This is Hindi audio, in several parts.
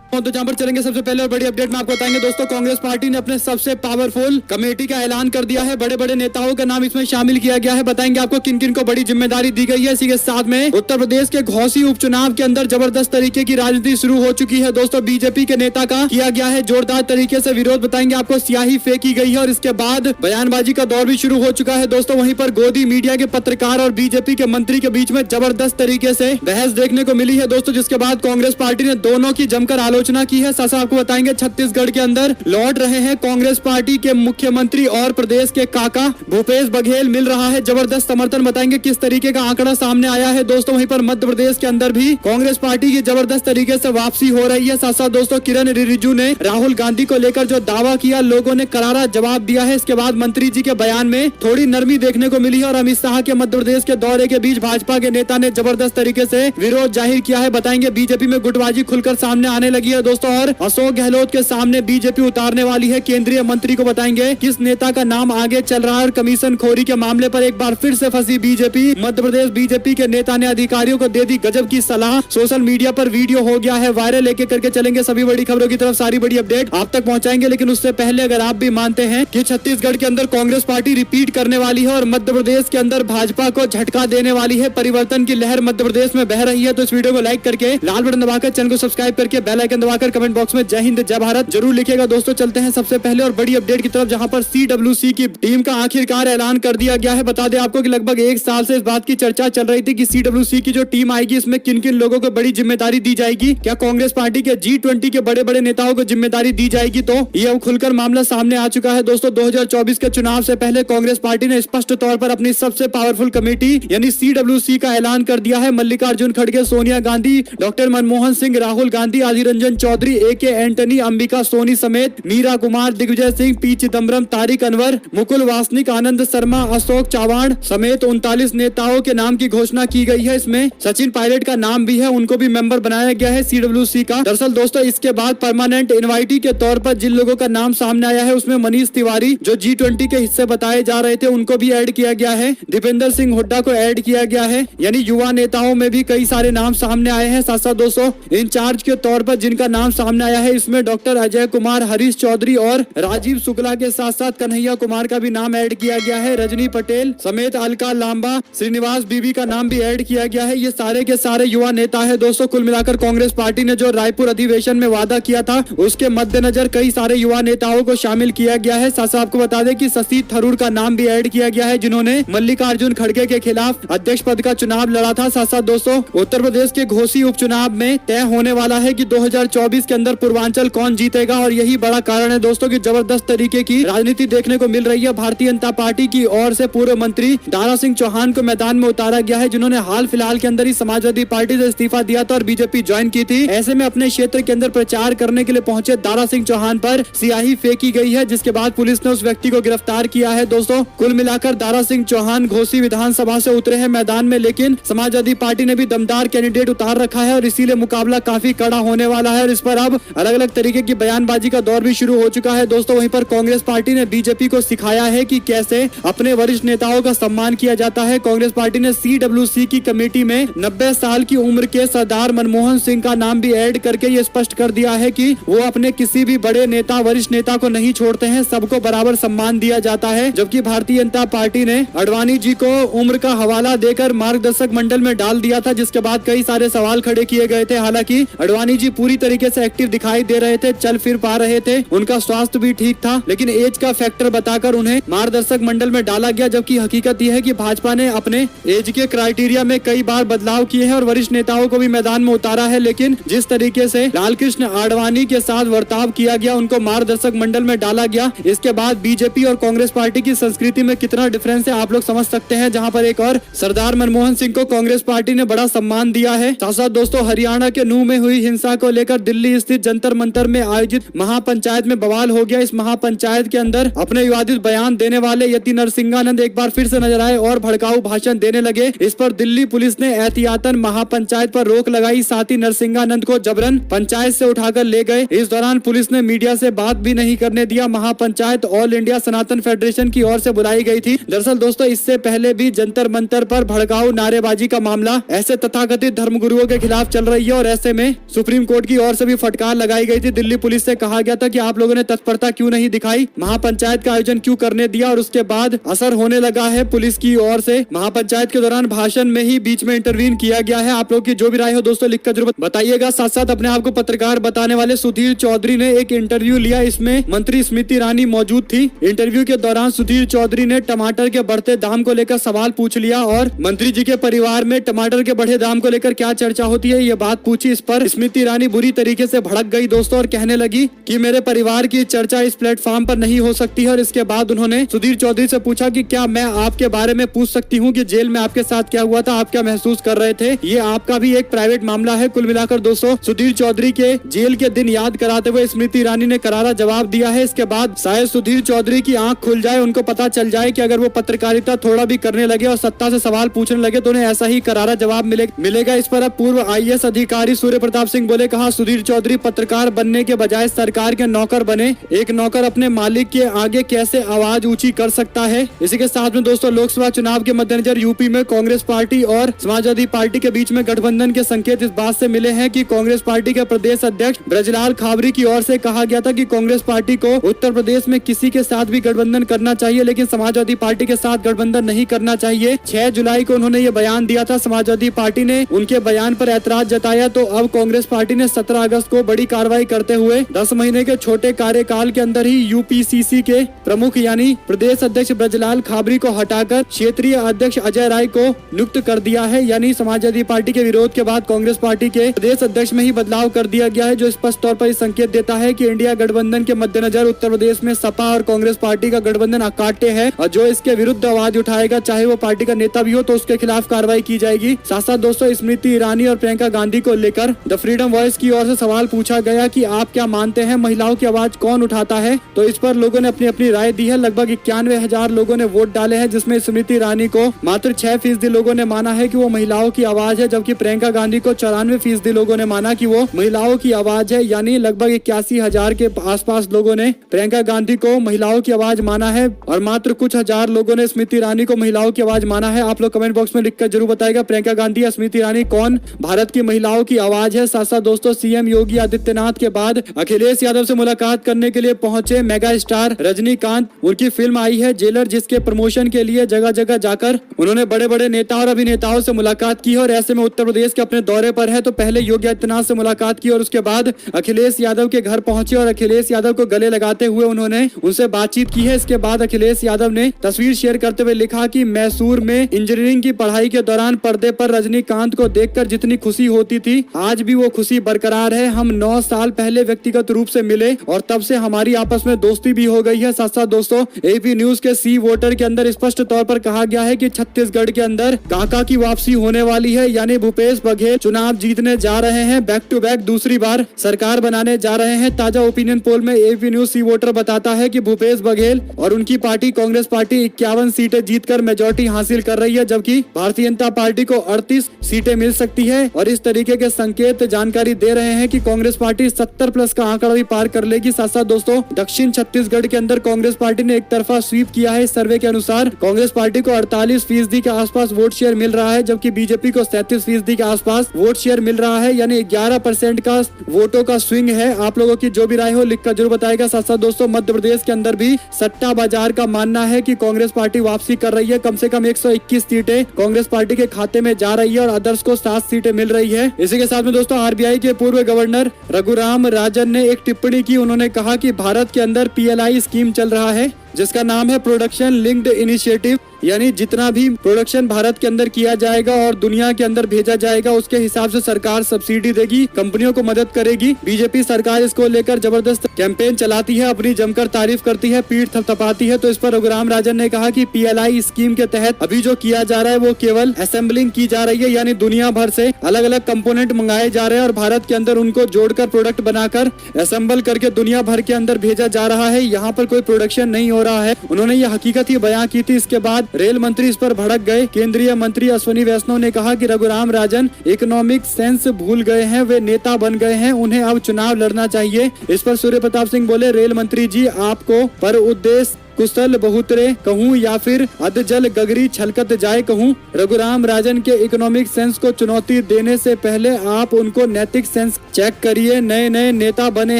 तो जहाँ पर चलेंगे सबसे पहले और बड़ी अपडेट में आपको बताएंगे दोस्तों, कांग्रेस पार्टी ने अपने सबसे पावरफुल कमेटी का ऐलान कर दिया है। बड़े बड़े नेताओं का नाम इसमें शामिल किया गया है। बताएंगे आपको किन किन को बड़ी जिम्मेदारी दी गई है। इसी के साथ में उत्तर प्रदेश के घोसी उपचुनाव के अंदर जबरदस्त तरीके की राजनीति शुरू हो चुकी है दोस्तों। बीजेपी के नेता का किया गया है जोरदार तरीके से विरोध। बताएंगे आपको स्याही फेंकी गई है और इसके बाद बयानबाजी का दौर भी शुरू हो चुका है दोस्तों। वहीं पर गोदी मीडिया के पत्रकार और बीजेपी के मंत्री के बीच में जबरदस्त तरीके से बहस देखने को मिली है दोस्तों, जिसके बाद कांग्रेस पार्टी ने दोनों की जमकर आलोचना की है। साथ आपको बताएंगे छत्तीसगढ़ के अंदर लौट रहे हैं कांग्रेस पार्टी के मुख्यमंत्री और प्रदेश के काका भूपेश बघेल, मिल रहा है जबरदस्त समर्थन। बताएंगे किस तरीके का आंकड़ा सामने आया है दोस्तों। वहीं पर मध्य प्रदेश के अंदर भी कांग्रेस पार्टी की जबरदस्त तरीके से वापसी हो रही है। साथ साथ दोस्तों किरण रिजिजू ने राहुल गांधी को लेकर जो दावा किया, लोगों ने करारा जवाब दिया है। इसके बाद मंत्री जी के बयान में थोड़ी नरमी देखने को मिली है और अमित शाह के मध्य प्रदेश के दौरे के बीच भाजपा के नेता ने जबरदस्त तरीके से विरोध जाहिर किया है। बताएंगे बीजेपी में गुटबाजी खुलकर सामने आने लगी है दोस्तों और अशोक गहलोत के सामने बीजेपी उतारने वाली है केंद्रीय मंत्री को। बताएंगे किस नेता का नाम आगे चल रहा है और कमीशन खोरी के मामले पर एक बार फिर से फंसी बीजेपी। मध्य प्रदेश बीजेपी के नेता ने अधिकारियों को दे दी गजब की सलाह। सोशल मीडिया पर वीडियो हो गया है वायरल। लेके करके चलेंगे सभी बड़ी खबरों की तरफ, सारी बड़ी अपडेट आप तक पहुंचाएंगे। लेकिन उससे पहले अगर आप भी मानते हैं कि छत्तीसगढ़ के अंदर कांग्रेस पार्टी रिपीट करने वाली है और मध्य प्रदेश के अंदर भाजपा को झटका देने वाली है, परिवर्तन की लहर मध्य प्रदेश में बह रही है, तो इस वीडियो को लाइक करके लाल बटन दबाकर चैनल को सब्सक्राइब करके बेल आइकन दबाकर कमेंट बॉक्स में जय हिंद जय भारत जरूर लिखेगा दोस्तों। चलते हैं सबसे पहले और बड़ी अपडेट की तरफ, जहां पर CWC की टीम का आखिरकार ऐलान कर दिया गया है। बता दें आपको कि लगभग एक साल से इस बात की चर्चा चल रही थी कि CWC की जो टीम आएगी इसमें किन किन लोगों को बड़ी जिम्मेदारी दी जाएगी। क्या कांग्रेस पार्टी के G20 के बड़े बड़े नेताओं को जिम्मेदारी दी जाएगी? तो ये अब खुलकर मामला सामने आ चुका है दोस्तों। 2024 के चुनाव से पहले कांग्रेस पार्टी ने स्पष्ट तौर पर अपनी सबसे पावरफुल कमेटी यानी CWC का ऐलान कर दिया है। मल्लिकार्जुन खड़गे, Sonia Gandhi, doctor Manmohan Singh, Rahul Gandhi, Adhir Ranjan Chaudhary, AK Antony, Ambika Soni समेत मीरा कुमार, दिग्विजय सिंह, P चिदम्बरम, तारिक अनवर, मुकुल वासनिक, आनंद शर्मा, अशोक चव्हाण समेत 39 नेताओं के नाम की घोषणा की गई है। इसमें सचिन पायलट का नाम भी है, उनको भी मेंबर बनाया गया है CWC का। दरअसल दोस्तों इसके बाद परमानेंट इनवाइटी के तौर पर जिन लोगों का नाम सामने आया है उसमें मनीष तिवारी जो G20 के हिस्से बताए जा रहे थे उनको भी ऐड किया गया है। दीपेंद्र सिंह हुड्डा को ऐड किया गया है। यानी युवा नेताओं में भी कई सारे नाम सामने आए हैं। साथ साथ दोस्तों इंचार्ज के तौर पर जिनका नाम सामने आया है इसमें डॉक्टर अजय कुमार, हरीश चौधरी और राजीव शुक्ला के साथ साथ कन्हैया कुमार का भी नाम ऐड किया गया है। रजनी पटेल समेत अलका लांबा, श्रीनिवास बीबी का नाम भी ऐड किया गया है। ये सारे के सारे युवा नेता है दोस्तों। कुल मिलाकर कांग्रेस पार्टी ने जो रायपुर अधिवेशन में वादा किया था उसके मद्देनजर कई सारे युवा नेताओं को शामिल किया गया है। साथ साथ आपको बता दें कि शशि थरूर का नाम भी ऐड किया गया है जिन्होंने मल्लिकार्जुन खड़गे के खिलाफ अध्यक्ष पद का चुनाव लड़ा था। साथ साथ दोस्तों उत्तर प्रदेश के घोसी उपचुनाव में तय होने वाला है कि 2024 के अंदर पूर्वांचल कौन जीतेगा और यही बड़ा कारण है दोस्तों की जबरदस्त तरीके की राजनीति देखने को मिल रही है। भारतीय जनता पार्टी की ओर से पूर्व मंत्री दारा सिंह चौहान को मैदान में उतारा गया है जिन्होंने हाल फिलहाल के अंदर ही समाजवादी पार्टी से इस्तीफा दिया था और बीजेपी ज्वाइन की थी। ऐसे में अपने क्षेत्र के अंदर प्रचार करने के लिए पहुंचे दारा सिंह चौहान पर स्याही फेंकी गई है जिसके बाद पुलिस ने उस व्यक्ति को गिरफ्तार किया है दोस्तों। कुल मिलाकर दारा सिंह चौहान घोसी विधानसभा से उतरे हैं मैदान में, लेकिन समाजवादी पार्टी ने भी दमदार कैंडिडेट उतार रखा है और इसीलिए मुकाबला काफी कड़ा होने वाला है और इस पर अब अलग अलग तरीके की बयानबाजी का दौर भी शुरू हो चुका है दोस्तों। वहीं पर कांग्रेस पार्टी ने बीजेपी को सिखाया है कि कैसे अपने वरिष्ठ नेताओं का सम्मान किया जाता है। कांग्रेस पार्टी ने CWC की कमेटी में 90 साल की उम्र के सरदार मनमोहन सिंह का नाम भी ऐड करके ये स्पष्ट कर दिया है कि वो अपने किसी भी बड़े नेता वरिष्ठ नेता को नहीं छोड़ते हैं, सबको बराबर सम्मान दिया जाता है। जबकि भारतीय जनता पार्टी ने अडवाणी जी को उम्र का हवाला देकर मार्गदर्शक मंडल में डाल दिया था जिसके बाद कई सारे सवाल खड़े किए गए थे। हालांकि अडवाणी जी पूरी तरीके से एक्टिव दिखाई दे रहे थे, चल फिर पा रहे थे, उनका स्वास्थ्य भी ठीक था, लेकिन एज का फैक्टर बताकर उन्हें मार्गदर्शक मंडल में डाला गया। जबकि हकीकत यह है कि भाजपा ने अपने एज के क्राइटेरिया में कई बार बदलाव किए हैं और वरिष्ठ नेताओं को भी मैदान में उतारा है, लेकिन जिस तरीके से लालकृष्ण आडवाणी के साथ वर्ताव किया गया, उनको मार्गदर्शक मंडल में डाला गया, इसके बाद बीजेपी और कांग्रेस पार्टी की संस्कृति में कितना डिफरेंस है आप लोग समझ सकते हैं। जहां पर एक और सरदार मनमोहन सिंह को कांग्रेस पार्टी ने बड़ा सम्मान दिया है। साथ साथ दोस्तों हरियाणा के नूह में हुई हिंसा को लेकर दिल्ली स्थित जंतर मंतर में आयोजित महापंचायत में बवाल हो गया। इस महापंचायत के अंदर अपने विवादित बयान देने वाले यति नरसिंहानंद एक बार फिर से नजर आए और भड़काऊ भाषण देने लगे। इस पर दिल्ली पुलिस ने एहतियातन महापंचायत पर रोक लगाई, साथ ही नरसिंहानंद को जबरन पंचायत से उठाकर ले गए। इस दौरान पुलिस ने मीडिया से बात भी नहीं करने दिया। महापंचायत ऑल इंडिया सनातन फेडरेशन की ओर से बुलाई गई थी। दरअसल दोस्तों इससे पहले भी जंतर मंतर पर भड़काऊ नारेबाजी का मामला ऐसे तथाकथित धर्मगुरुओं के खिलाफ चल रही है और ऐसे में सुप्रीम कोर्ट की की ओर से भी फटकार लगाई गई थी। दिल्ली पुलिस से कहा गया था कि आप लोगों ने तत्परता क्यों नहीं दिखाई, महापंचायत का आयोजन क्यों करने दिया, और उसके बाद असर होने लगा है पुलिस की ओर से। महापंचायत के दौरान भाषण में ही बीच में इंटरवीन किया गया है। आप लोग की जो भी राय हो दोस्तों लिखकर जरूर बताइएगा। साथ साथ अपने आप को पत्रकार बताने वाले सुधीर चौधरी ने एक इंटरव्यू लिया, इसमें मंत्री स्मृति ईरानी मौजूद थी। इंटरव्यू के दौरान सुधीर चौधरी ने टमाटर के बढ़ते दाम को लेकर सवाल पूछ लिया और मंत्री जी के परिवार में टमाटर के बढ़े दाम को लेकर क्या चर्चा होती है ये बात पूछी। इस पर स्मृति ईरानी बुरी तरीके से भड़क गई दोस्तों और कहने लगी कि मेरे परिवार की चर्चा इस प्लेटफॉर्म पर नहीं हो सकती है। और इसके बाद उन्होंने सुधीर चौधरी से पूछा कि क्या मैं आपके बारे में पूछ सकती हूँ कि जेल में आपके साथ क्या हुआ था, आप क्या महसूस कर रहे थे, ये आपका भी एक प्राइवेट मामला है। कुल मिलाकर दोस्तों सुधीर चौधरी के जेल के दिन याद कराते हुए स्मृति ईरानी ने करारा जवाब दिया है। इसके बाद शायद सुधीर चौधरी की आंख खुल जाए, उनको पता चल जाए कि अगर वो पत्रकारिता थोड़ा भी करने लगे और सत्ता से सवाल पूछने लगे तो उन्हें ऐसा ही करारा जवाब मिलेगा। इस पर अब पूर्व IAS अधिकारी सूर्य प्रताप सिंह बोले, कहा सुधीर चौधरी पत्रकार बनने के बजाय सरकार के नौकर बने। एक नौकर अपने मालिक के आगे कैसे आवाज ऊंची कर सकता है। इसी के साथ में दोस्तों लोकसभा चुनाव के मद्देनजर यूपी में कांग्रेस पार्टी और समाजवादी पार्टी के बीच में गठबंधन के संकेत इस बात से मिले हैं कि कांग्रेस पार्टी के प्रदेश अध्यक्ष ब्रजलाल खाबरी की ओर से कहा गया था कि कांग्रेस पार्टी को उत्तर प्रदेश में किसी के साथ भी गठबंधन करना चाहिए, लेकिन समाजवादी पार्टी के साथ गठबंधन नहीं करना चाहिए। 6 जुलाई को उन्होंने ये बयान दिया था। समाजवादी पार्टी ने उनके बयान पर ऐतराज जताया तो अब कांग्रेस पार्टी ने 17 अगस्त को बड़ी कार्रवाई करते हुए 10 महीने के छोटे कार्यकाल के अंदर ही UPCC के प्रमुख यानी प्रदेश अध्यक्ष ब्रजलाल खाबरी को हटाकर क्षेत्रीय अध्यक्ष अजय राय को नियुक्त कर दिया है। यानी समाजवादी पार्टी के विरोध के बाद कांग्रेस पार्टी के प्रदेश अध्यक्ष में ही बदलाव कर दिया गया है, जो स्पष्ट तौर पर संकेत देता है कि इंडिया गठबंधन के मद्देनजर उत्तर प्रदेश में सपा और कांग्रेस पार्टी का गठबंधन अकाट्य है और जो इसके विरुद्ध आवाज उठाएगा चाहे वो पार्टी का नेता भी हो तो उसके खिलाफ कार्रवाई की जाएगी। साथ साथ दोस्तों स्मृति ईरानी और प्रियंका गांधी को लेकर द फ्रीडम वॉइस की ओर से सवाल पूछा गया कि आप क्या मानते हैं महिलाओं की आवाज कौन उठाता है, तो इस पर लोगों ने अपनी अपनी राय दी है। लगभग 91,000 लोगों ने वोट डाले हैं, जिसमें स्मृति ईरानी को मात्र 6% लोगों ने माना है कि वो महिलाओं की आवाज है, जबकि प्रियंका गांधी को 94% लोगों ने माना कि वो महिलाओं की आवाज है। यानी लगभग 81,000 के आसपास लोगों ने प्रियंका गांधी को महिलाओं की आवाज माना है और मात्र कुछ हजार लोगों ने स्मृति ईरानी को महिलाओं की आवाज माना है। आप लोग कमेंट बॉक्स में लिखकर जरूर बताएगा प्रियंका गांधी या स्मृति ईरानी कौन भारत की महिलाओं की आवाज है। साथ साथ दोस्तों CM योगी आदित्यनाथ के बाद अखिलेश यादव से मुलाकात करने के लिए पहुंचे मेगा स्टार रजनीकांत। उनकी फिल्म आई है जेलर, जिसके प्रमोशन के लिए जगह जगह जाकर उन्होंने बड़े बड़े नेता और अभिनेताओं से मुलाकात की और ऐसे में उत्तर प्रदेश के अपने दौरे पर है तो पहले योगी आदित्यनाथ से मुलाकात की और उसके बाद अखिलेश यादव के घर पहुंचे और अखिलेश यादव को गले लगाते हुए उन्होंने उनसे बातचीत की है। इसके बाद अखिलेश यादव ने तस्वीर शेयर करते हुए लिखा कि मैसूर में इंजीनियरिंग की पढ़ाई के दौरान पर्दे पर रजनीकांत को देखकर जितनी खुशी होती थी आज भी वो खुशी बरकरार है। हम 9 साल पहले व्यक्तिगत रूप से मिले और तब से हमारी आपस में दोस्ती भी हो गई है। साथ साथ दोस्तों AP न्यूज के सी वोटर के अंदर स्पष्ट तौर पर कहा गया है कि छत्तीसगढ़ के अंदर काका की वापसी होने वाली है, यानी भूपेश बघेल चुनाव जीतने जा रहे हैं, बैक टू बैक दूसरी बार सरकार बनाने जा रहे हैं। ताजा ओपिनियन पोल में AP न्यूज सी वोटर बताता है कि भूपेश बघेल और उनकी पार्टी कांग्रेस पार्टी 51 सीटें जीतकर मेजोरिटी हासिल कर रही है, जबकि भारतीय जनता पार्टी को 38 सीटें मिल सकती है और इस तरीके के संकेत जानकारी दे रहे हैं कि कांग्रेस पार्टी 70+ का आंकड़ा भी पार कर लेगी। साथ साथ दोस्तों दक्षिण छत्तीसगढ़ के अंदर कांग्रेस पार्टी ने एक तरफा स्वीप किया है। इस सर्वे के अनुसार कांग्रेस पार्टी को 48% के आसपास वोट शेयर मिल रहा है, जबकि बीजेपी को 37% के आसपास वोट शेयर मिल रहा है, यानी 11% का वोटों का स्विंग है। आप लोगों की जो भी राय हो लिखकर जरूर बताएगा। साथ साथ दोस्तों मध्य प्रदेश के अंदर भी सट्टा बाजार का मानना है कि कांग्रेस पार्टी वापसी कर रही है। कम से कम 121 सीटें कांग्रेस पार्टी के खाते में जा रही है और अदर्स को 7 सीटें मिल रही है। इसी के साथ में दोस्तों RBI के पूर्व गवर्नर रघुराम राजन ने एक टिप्पणी की। उन्होंने कहा कि भारत के अंदर PLI स्कीम चल रहा है जिसका नाम है प्रोडक्शन लिंक्ड इनिशिएटिव, यानी जितना भी प्रोडक्शन भारत के अंदर किया जाएगा और दुनिया के अंदर भेजा जाएगा उसके हिसाब से सरकार सब्सिडी देगी, कंपनियों को मदद करेगी। बीजेपी सरकार इसको लेकर जबरदस्त कैंपेन चलाती है, अपनी जमकर तारीफ करती है, पीठ थपथपाती है। तो इस पर रघुराम राजन ने कहा कि PLI स्कीम के तहत अभी जो किया जा रहा है वो केवल असेंबलिंग की जा रही है, यानी दुनिया भर से अलग अलग कंपोनेंट मंगाए जा रहे हैं और भारत के अंदर उनको जोड़कर प्रोडक्ट बनाकर असेंबल करके दुनिया भर के अंदर भेजा जा रहा है। यहाँ पर कोई प्रोडक्शन नहीं हो रहा है। उन्होंने ये हकीकत ही बयां की थी। इसके बाद रेल मंत्री इस पर भड़क गए। केंद्रीय मंत्री अश्विनी वैष्णव ने कहा कि रघुराम राजन इकोनॉमिक सेंस भूल गए हैं, वे नेता बन गए हैं, उन्हें अब चुनाव लड़ना चाहिए। इस पर सूर्य प्रताप सिंह बोले, रेल मंत्री जी आपको पर उद्देश्य कुशल बहुतरे कहूँ या फिर अधजल गगरी छलकत जाए कहूँ। रघुराम राजन के इकोनॉमिक सेंस को चुनौती देने से पहले आप उनको नैतिक सेंस चेक करिए। नए नए नेता बने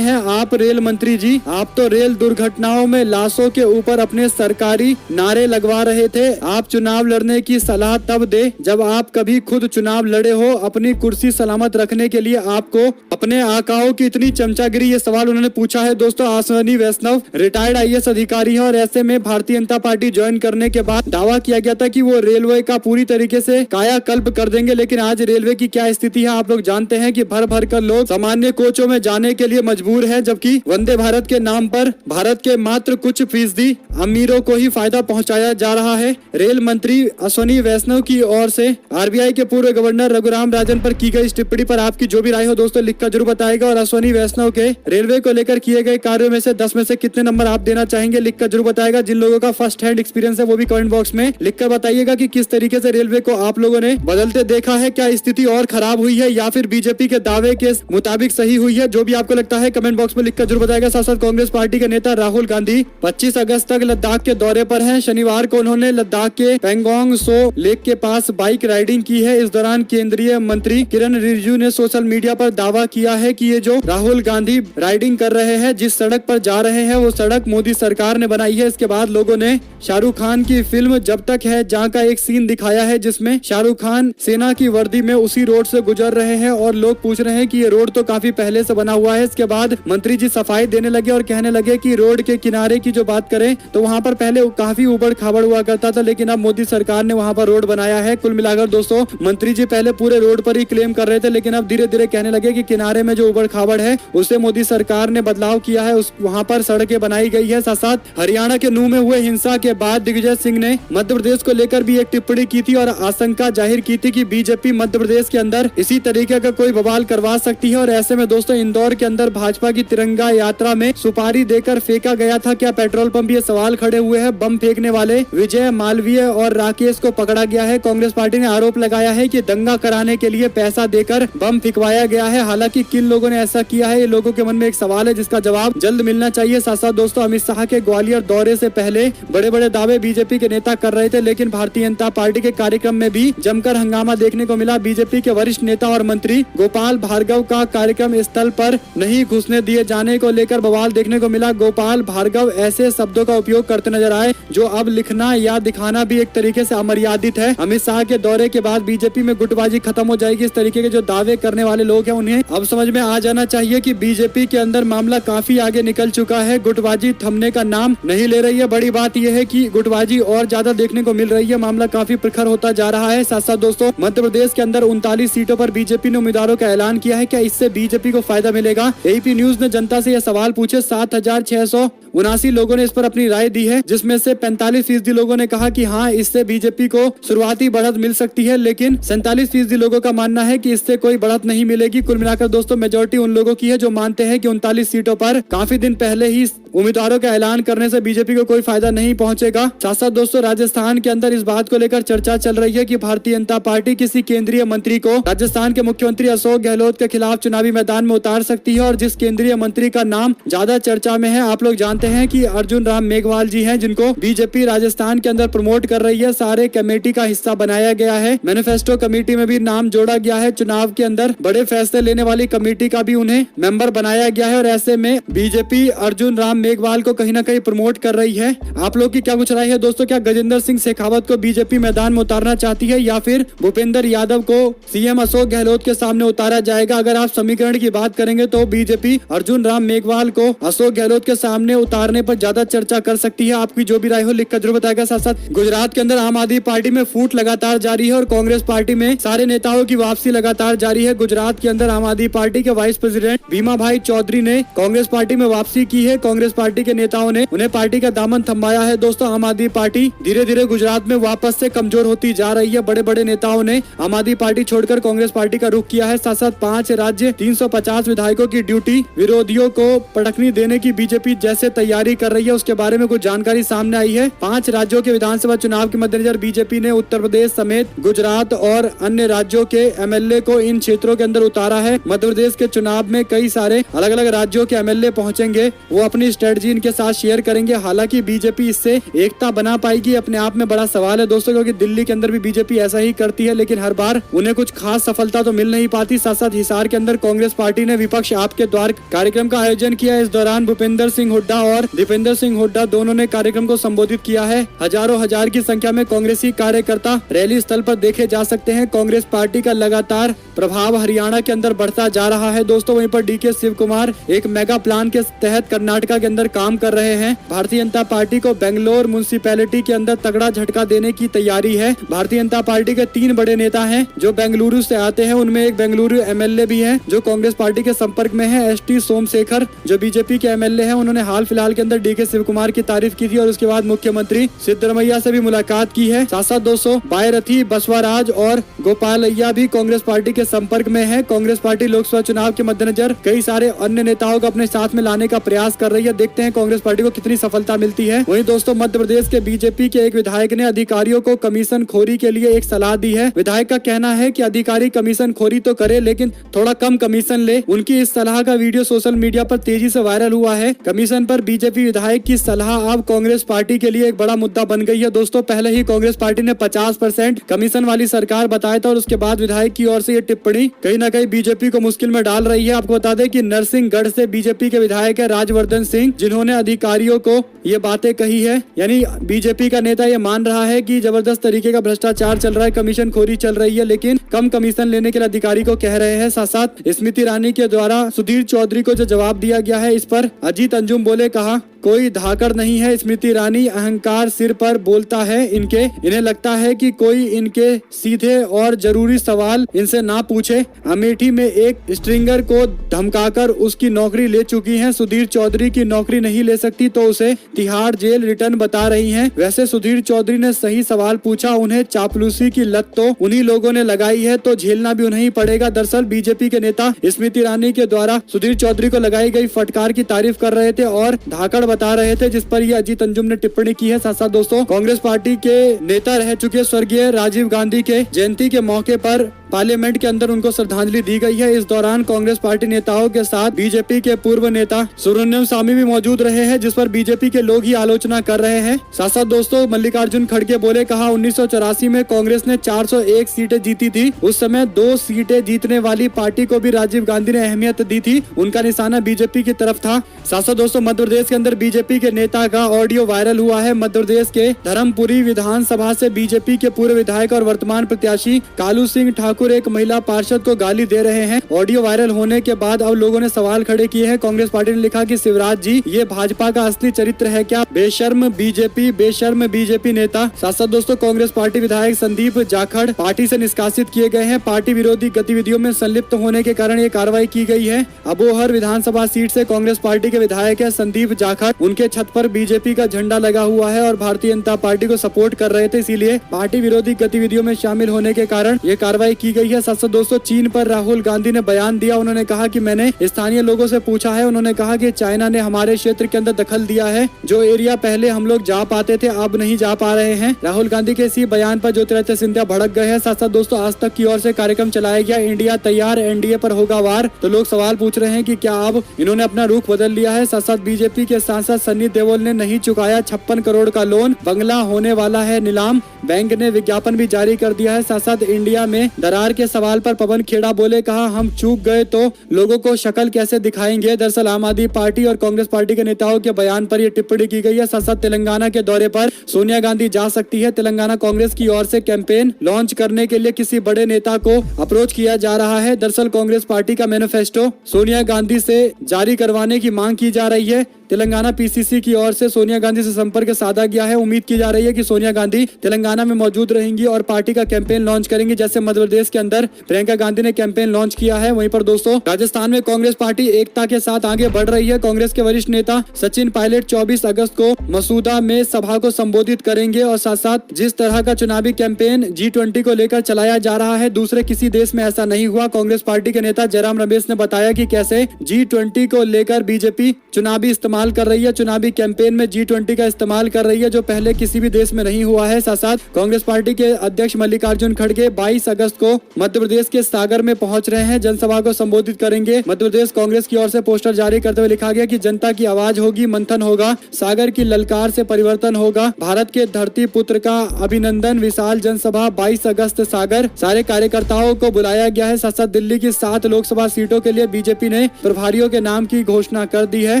हैं आप रेल मंत्री जी, आप तो रेल दुर्घटनाओं में लाशों के ऊपर अपने सरकारी नारे लगवा रहे थे। आप चुनाव लड़ने की सलाह तब दे जब आप कभी खुद चुनाव लड़े हो। अपनी कुर्सी सलामत रखने के लिए आपको अपने आकाओं की इतनी चमचागिरी, ये सवाल उन्होंने पूछा है दोस्तों। अश्वनी वैष्णव रिटायर्ड IAS अधिकारी है और ऐसे में भारतीय जनता पार्टी ज्वाइन करने के बाद दावा किया गया था कि वो रेलवे का पूरी तरीके से कायाकल्प कर देंगे। लेकिन आज रेलवे की क्या स्थिति है आप लोग जानते हैं कि भर भर कर लोग सामान्य कोचों में जाने के लिए मजबूर है, जबकि वंदे भारत के नाम पर भारत के मात्र कुछ फीसदी अमीरों को ही फायदा पहुंचाया जा रहा है। रेल मंत्री अश्वनी वैष्णव की ओर से RBI के पूर्व गवर्नर रघुराम राजन पर की गई इस टिप्पणी पर आपकी जो भी राय हो दोस्तों लिखकर जरूर बताएगा। और अश्वनी वैष्णव के रेलवे को लेकर किए गए कार्यों में से 10 में से कितने नंबर आप देना चाहेंगे लिखकर जरूर बताएगा। जिन लोगों का फर्स्ट हैंड एक्सपीरियंस है वो भी कमेंट बॉक्स में लिखकर बताइएगा कि किस तरीके से रेलवे को आप लोगों ने बदलते देखा है। क्या स्थिति और खराब हुई है या फिर बीजेपी के दावे के मुताबिक सही हुई है? जो भी आपको लगता है कमेंट बॉक्स में लिखकर जरूर बताएगा। साथ साथ कांग्रेस पार्टी के नेता राहुल गांधी 25 अगस्त तक लद्दाख के दौरे पर हैं। शनिवार को उन्होंने लद्दाख के पेंगोंग सो लेक के पास बाइक राइडिंग की है। इस दौरान केंद्रीय मंत्री किरण रिजिजू ने सोशल मीडिया पर दावा किया है कि ये जो राहुल गांधी राइडिंग कर रहे हैं, जिस सड़क पर जा रहे हैं वो सड़क मोदी सरकार ने बनाई है। इसके बाद लोगों ने शाहरुख खान की फिल्म जब तक है जहाँ का एक सीन दिखाया है जिसमें शाहरुख खान सेना की वर्दी में उसी रोड से गुजर रहे हैं और लोग पूछ रहे हैं कि ये रोड तो काफी पहले से बना हुआ है। इसके बाद मंत्री जी सफाई देने लगे और कहने लगे कि रोड के किनारे की जो बात करें तो वहाँ पर पहले काफी उबड़ खाबड़ हुआ करता था, लेकिन अब मोदी सरकार ने वहाँ पर रोड बनाया है। कुल मिलाकर दोस्तों मंत्री जी पहले पूरे रोड पर ही क्लेम कर रहे थे, लेकिन अब धीरे धीरे कहने लगे कि किनारे में जो उबड़ खाबड़ है उसे मोदी सरकार ने बदलाव किया है, उस वहाँ पर सड़कें बनाई गई है। साथ साथ हरियाणा के नूह में हुए हिंसा के बाद दिग्विजय सिंह ने मध्य प्रदेश को लेकर भी एक टिप्पणी की थी और आशंका जाहिर की थी कि बीजेपी मध्य प्रदेश के अंदर इसी तरीके का कोई बवाल करवा सकती है। और ऐसे में दोस्तों इंदौर के अंदर भाजपा की तिरंगा यात्रा में सुपारी देकर फेंका गया था क्या पेट्रोल पंप? ये सवाल खड़े हुए हैं। बम फेंकने वाले विजय मालवीय और राकेश को पकड़ा गया है। कांग्रेस पार्टी ने आरोप लगाया है कि दंगा कराने के लिए पैसा देकर बम फिकवाया गया है। हालांकि किन लोगों ने ऐसा किया है, ये लोगों के मन में एक सवाल है जिसका जवाब जल्द मिलना चाहिए। साथ साथ दोस्तों अमित शाह के ग्वालियर दौरे से पहले बड़े बड़े दावे बीजेपी के नेता कर रहे थे, लेकिन भारतीय जनता पार्टी के कार्यक्रम में भी जमकर हंगामा देखने को मिला। बीजेपी के वरिष्ठ नेता और मंत्री गोपाल भार्गव का कार्यक्रम स्थल पर नहीं घुसने दिए जाने को लेकर बवाल देखने को मिला। गोपाल भार्गव ऐसे शब्दों का उपयोग करते नजर आए जो अब लिखना या दिखाना भी एक तरीके से अमर्यादित है। अमित शाह के दौरे के बाद बीजेपी में गुटबाजी खत्म हो जाएगी, इस तरीके के जो दावे करने वाले लोग हैं उन्हें अब समझ में आ जाना चाहिए कि बीजेपी के अंदर मामला काफी आगे निकल चुका है। गुटबाजी थमने का नाम नहीं ले रही है। बड़ी बात यह है कि गुटबाजी और ज्यादा देखने को मिल रही है, मामला काफी प्रखर होता जा रहा है। साथ साथ दोस्तों मध्य प्रदेश के अंदर 39 सीटों पर बीजेपी ने उम्मीदवारों का ऐलान किया है। क्या इससे बीजेपी को फायदा मिलेगा? AP न्यूज ने जनता से यह सवाल पूछे। 7,679 लोगों ने इस पर अपनी राय दी है, जिसमें से 45% लोगों ने कहा कि हाँ इससे बीजेपी को शुरुआती बढ़त मिल सकती है, लेकिन 47% लोगों का मानना है कि इससे कोई बढ़त नहीं मिलेगी। कुल मिलाकर दोस्तों मेजोरिटी उन लोगों की है जो मानते हैं कि 39 सीटों पर काफी दिन पहले ही उम्मीदवारों का ऐलान करने से बीजेपी को कोई फायदा नहीं पहुंचेगा। साथ साथ दोस्तों राजस्थान के अंदर इस बात को लेकर चर्चा चल रही है कि भारतीय जनता पार्टी किसी केंद्रीय मंत्री को राजस्थान के मुख्यमंत्री अशोक गहलोत के खिलाफ चुनावी मैदान में उतार सकती है। और जिस केंद्रीय मंत्री का नाम ज्यादा चर्चा में है आप लोग जानते हैं कि अर्जुन राम मेघवाल जी हैं, जिनको बीजेपी राजस्थान के अंदर प्रमोट कर रही है। सारे कमेटी का हिस्सा बनाया गया है, मैनिफेस्टो कमेटी में भी नाम जोड़ा गया है। चुनाव के अंदर बड़े फैसले लेने वाली कमेटी का भी उन्हें मेंबर बनाया गया है और ऐसे में बीजेपी अर्जुन राम मेघवाल को कहीं ना कहीं प्रमोट कर रही है। आप लोग की क्या कुछ राय है दोस्तों? क्या गजेंद्र सिंह शेखावत को बीजेपी मैदान में उतारना चाहती है या फिर भूपेंद्र यादव को सीएम अशोक गहलोत के सामने उतारा जाएगा? अगर आप समीकरण की बात करेंगे तो बीजेपी अर्जुन राम मेघवाल को अशोक गहलोत के सामने उतारने पर ज्यादा चर्चा कर सकती है। आपकी जो भी राय हो लिखकर जरूर बताएगा। साथ साथ गुजरात के अंदर आम आदमी पार्टी में फूट लगातार जारी है और कांग्रेस पार्टी में सारे नेताओं की वापसी लगातार जारी है। गुजरात के अंदर आम आदमी पार्टी के वाइस प्रेसिडेंट भीमा भाई चौधरी ने कांग्रेस पार्टी में वापसी की है। कांग्रेस पार्टी के नेताओं ने उन्हें पार्टी का दामन थमाया है। दोस्तों आम आदमी पार्टी धीरे धीरे गुजरात में वापस से कमजोर होती जा रही है। बड़े बड़े नेताओं ने आम आदमी पार्टी छोड़कर कांग्रेस पार्टी का रुख किया है। साथ साथ 5 राज्य 350 विधायकों की ड्यूटी विरोधियों को पटखनी देने की बीजेपी जैसे तैयारी कर रही है, उसके बारे में कुछ जानकारी सामने आई है। 5 राज्यों के विधानसभा चुनाव के मद्देनजर बीजेपी ने उत्तर प्रदेश समेत गुजरात और अन्य राज्यों के MLA को इन क्षेत्रों के अंदर उतारा है। मध्य प्रदेश के चुनाव में कई सारे अलग अलग राज्यों के MLA पहुंचेंगे, वो अपनी स्ट्रेटजी इनके साथ शेयर करेंगे। हालांकि बीजेपी इससे एकता बना पाएगी अपने आप में बड़ा सवाल है दोस्तों, क्योंकि दिल्ली के अंदर भी बीजेपी ऐसा ही करती है, लेकिन हर बार उन्हें कुछ खास सफलता तो मिल नहीं पाती। साथ साथ हिसार के अंदर कांग्रेस पार्टी ने विपक्ष आपके द्वार कार्यक्रम का आयोजन किया। इस दौरान भूपेंद्र सिंह हुड्डा और दीपेंद्र सिंह हुड्डा दोनों ने कार्यक्रम को संबोधित किया है। हजारों हजार की संख्या में कांग्रेसी कार्यकर्ता रैली स्थल पर देखे जा सकते हैं। कांग्रेस पार्टी का लगातार प्रभाव हरियाणा के अंदर बढ़ता जा रहा है दोस्तों। वहीं पर डीके शिव कुमार एक मेगा प्लान के तहत कर्नाटका के अंदर काम कर रहे हैं। भारतीय जनता पार्टी को बेंगलोर म्युनिसिपैलिटी के अंदर तगड़ा झटका देने की तैयारी है। भारतीय जनता पार्टी के 3 बड़े नेता हैं जो बेंगलुरु से आते हैं, उनमें एक बेंगलुरु एमएलए भी है जो कांग्रेस पार्टी के संपर्क में है। एसटी सोमशेखर जो बीजेपी के एमएलए हैं, उन्होंने हाल फिलहाल के अंदर डीके शिव कुमार की तारीफ की थी और उसके बाद मुख्यमंत्री सिद्धरमैया से भी मुलाकात की है। साथ साथ दोस्तों बायरथी, बसवराज और गोपालैया भी कांग्रेस पार्टी के संपर्क में है। कांग्रेस पार्टी लोकसभा चुनाव के मद्देनजर कई सारे अन्य नेताओं को अपने साथ में लाने का प्रयास कर रही है। देखते हैं कांग्रेस पार्टी को कितनी सफलता मिलती है। वहीं दोस्तों मध्य प्रदेश के बीजेपी के एक विधायक ने अधिकारियों को कमीशन खोरी के लिए एक सलाह दी है। विधायक का कहना है कि अधिकारी कमीशन खोरी तो करे लेकिन थोड़ा कम कमीशन ले। उनकी इस सलाह का वीडियो सोशल मीडिया पर तेजी से वायरल हुआ है। कमीशन पर बीजेपी विधायक की सलाह अब कांग्रेस पार्टी के लिए एक बड़ा मुद्दा बन गई है दोस्तों। पहले ही कांग्रेस पार्टी ने 50% कमीशन वाली सरकार बताया था और उसके बाद विधायक की ओर से ये टिप्पणी कहीं न कहीं बीजेपी को मुश्किल में डाल रही है। आपको बता दें कि नरसिंहगढ़ से बीजेपी के विधायक है राजवर्धन सिंह, जिन्होंने अधिकारियों को ये बातें कही है। यानी बीजेपी का नेता ये मान रहा है कि जबरदस्त तरीके का भ्रष्टाचार चल रहा है, कमीशन खोरी चल रही है, लेकिन कम कमीशन लेने के लिए अधिकारी को कह रहे हैं। साथ साथ स्मृति ईरानी के द्वारा सुधीर चौधरी को जो जवाब दिया गया है, इस पर अजीत अंजुम बोले, कहा कोई धाकड़ नहीं है। स्मृति ईरानी अहंकार सिर पर बोलता है इन्हें लगता है कि कोई इनके सीधे और जरूरी सवाल इनसे ना पूछे। अमेठी में एक स्ट्रिंगर को धमकाकर उसकी नौकरी ले चुकी हैं। सुधीर चौधरी की नौकरी नहीं ले सकती तो उसे तिहाड़ जेल रिटर्न बता रही हैं। वैसे सुधीर चौधरी ने सही सवाल पूछा, उन्हें चापलूसी की लत तो उन्हीं लोगों ने लगाई है तो झेलना भी उन्हें पड़ेगा। दरअसल बीजेपी के नेता स्मृति ईरानी के द्वारा सुधीर चौधरी को लगाई गई फटकार की तारीफ कर रहे थे और धाकड़ बता रहे थे, जिस पर यह अजीत अंजुम ने टिप्पणी की है। साथ साथ दोस्तों कांग्रेस पार्टी के नेता रह चुके स्वर्गीय राजीव गांधी के जयंती के मौके पर पार्लियामेंट के अंदर उनको श्रद्धांजलि दी गई है। इस दौरान कांग्रेस पार्टी नेताओं के साथ बीजेपी के पूर्व नेता सुब्रमण्यम स्वामी भी मौजूद रहे हैं, जिस पर बीजेपी के लोग ही आलोचना कर रहे हैं। साथ साथ दोस्तों मल्लिकार्जुन खड़गे बोले, कहा 1984 में कांग्रेस ने 401 सीटें जीती थी। उस समय 2 सीटें जीतने वाली पार्टी को भी राजीव गांधी ने अहमियत दी थी, उनका निशाना बीजेपी की तरफ था। साथ साथ दोस्तों मध्य प्रदेश के अंदर बीजेपी के नेता का ऑडियो वायरल हुआ है। मध्य प्रदेश के धर्मपुरी विधानसभा से बीजेपी के पूर्व विधायक और वर्तमान प्रत्याशी कालू सिंह ठाकुर एक महिला पार्षद को गाली दे रहे हैं। ऑडियो वायरल होने के बाद अब लोगों ने सवाल खड़े किए हैं। कांग्रेस पार्टी ने लिखा कि शिवराज जी ये भाजपा का असली चरित्र है क्या? बेशर्म बीजेपी नेता। साथ साथ दोस्तों कांग्रेस पार्टी विधायक संदीप जाखड़ पार्टी से निष्कासित किए गए हैं। पार्टी विरोधी गतिविधियों में संलिप्त होने के कारण ये कार्रवाई की गई है। अबोहर विधानसभा सीट से कांग्रेस पार्टी के विधायक है संदीप जाखड़। उनके छत पर बीजेपी का झंडा लगा हुआ है और भारतीय जनता पार्टी को सपोर्ट कर रहे थे, इसीलिए पार्टी विरोधी गतिविधियों में शामिल होने के कारण ये कार्रवाई की गई है। साथ साथ दोस्तों चीन पर राहुल गांधी ने बयान दिया। उन्होंने कहा कि मैंने स्थानीय लोगों से पूछा है, उन्होंने कहा कि चाइना ने हमारे क्षेत्र के अंदर दखल दिया है। जो एरिया पहले हम लोग जा पाते थे अब नहीं जा पा रहे हैं। राहुल गांधी के इसी बयान पर ज्योतिरादित्य सिंधिया भड़क गए हैं। साथ साथ दोस्तों आज तक की ओर से कार्यक्रम चलाया गया, इंडिया तैयार एनडीए पर होगा वार। तो लोग सवाल पूछ रहे हैं कि क्या अब इन्होंने अपना रुख बदल लिया है। साथ साथ बीजेपी के सांसद सन्नी देओल ने नहीं चुकाया 56 करोड़ का लोन, बंगला होने वाला है नीलाम। बैंक ने विज्ञापन भी जारी कर दिया है। साथ साथ इंडिया में दरार के सवाल पर पवन खेड़ा बोले, कहा हम चूक गए तो लोगों को शक्ल कैसे दिखाएंगे। दरअसल आम आदमी पार्टी और कांग्रेस पार्टी के नेताओं के बयान पर यह टिप्पणी की गई है। साथ साथ तेलंगाना के दौरे पर सोनिया गांधी जा सकती है। तेलंगाना कांग्रेस की ओर से कैंपेन लॉन्च करने के लिए किसी बड़े नेता को अप्रोच किया जा रहा है। दरअसल कांग्रेस पार्टी का मैनिफेस्टो सोनिया गांधी से जारी करवाने की मांग की जा रही है। तेलंगाना पीसीसी की ओर से सोनिया गांधी से संपर्क साधा गया है। उम्मीद की जा रही है कि सोनिया गांधी तेलंगाना में मौजूद रहेंगी और पार्टी का कैंपेन लॉन्च करेंगी, जैसे मध्य प्रदेश के अंदर प्रियंका गांधी ने कैंपेन लॉन्च किया है। वहीं पर दोस्तों राजस्थान में कांग्रेस पार्टी एकता के साथ आगे बढ़ रही है। कांग्रेस के वरिष्ठ नेता सचिन पायलट 24 अगस्त को मसूदा में सभा को संबोधित करेंगे और साथ साथ जिस तरह का चुनावी कैंपेन G20 को लेकर चलाया जा रहा है, दूसरे किसी देश में ऐसा नहीं हुआ। कांग्रेस पार्टी के नेता जयराम रमेश ने बताया कि कैसे G20 को लेकर बीजेपी चुनावी इस्तेमाल कर रही रही है, चुनावी कैंपेन में G20 का इस्तेमाल कर रही है, जो पहले किसी भी देश में नहीं हुआ है। साथ साथ कांग्रेस पार्टी के अध्यक्ष मल्लिकार्जुन खड़गे 22 अगस्त को मध्य प्रदेश के सागर में पहुंच रहे हैं, जनसभा को संबोधित करेंगे। मध्य प्रदेश कांग्रेस की ओर से पोस्टर जारी करते हुए लिखा गया कि जनता की आवाज होगी, मंथन होगा, सागर की ललकार से परिवर्तन होगा, भारत के धरती पुत्र का अभिनंदन, विशाल जनसभा 22 अगस्त सागर। सारे कार्यकर्ताओं को बुलाया गया है। साथ साथ दिल्ली की 7 लोकसभा सीटों के लिए बीजेपी ने प्रभारियों के नाम की घोषणा कर दी है।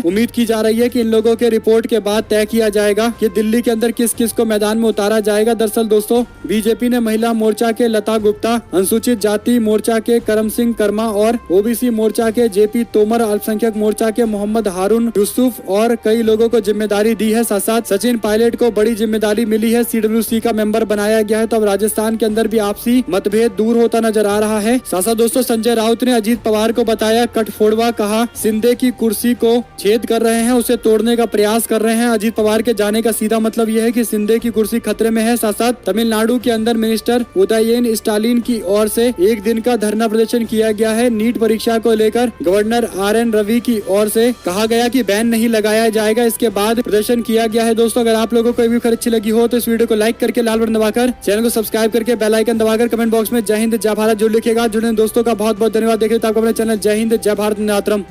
उम्मीद की जा रही है कि इन लोगों के रिपोर्ट के बाद तय किया जाएगा कि दिल्ली के अंदर किस किस को मैदान में उतारा जाएगा। दरअसल दोस्तों, बीजेपी ने महिला मोर्चा के लता गुप्ता, अनुसूचित जाति मोर्चा के करम सिंह कर्मा और ओबीसी मोर्चा के जेपी तोमर, अल्पसंख्यक मोर्चा के मोहम्मद हारून यूसुफ और कई लोगों को जिम्मेदारी दी है। साथ साथ सचिन पायलट को बड़ी जिम्मेदारी मिली है, CWC का मेंबर बनाया गया है। तो अब राजस्थान के अंदर भी आपसी मतभेद दूर होता नजर आ रहा है। साथ साथ दोस्तों, संजय राउत ने अजीत पवार को बताया कटफोड़वा, कहा शिंदे की कुर्सी को छेद कर रहे हैं, उसे तोड़ने का प्रयास कर रहे हैं। अजीत पवार के जाने का सीधा मतलब यह है कि शिंदे की कुर्सी खतरे में है। साथ साथ तमिलनाडु के अंदर मिनिस्टर उदयन स्टालिन की ओर से एक दिन का धरना प्रदर्शन किया गया है। नीट परीक्षा को लेकर गवर्नर RN रवि की ओर से कहा गया कि बैन नहीं लगाया जाएगा, इसके बाद प्रदर्शन किया गया है। दोस्तों, अगर आप लोगों को कोई भी खबर अच्छी लगी हो तो इस वीडियो को लाइक करके लाल बटन दबाकर चैनल को सब्सक्राइब करके बेल आइकन दबाकर कमेंट बॉक्स में जय हिंद जय भारत जो लिखेगा। जुड़े दोस्तों का बहुत बहुत धन्यवाद। देख रहे तो आपको अपने चैनल जय हिंद जय भारत मातरम।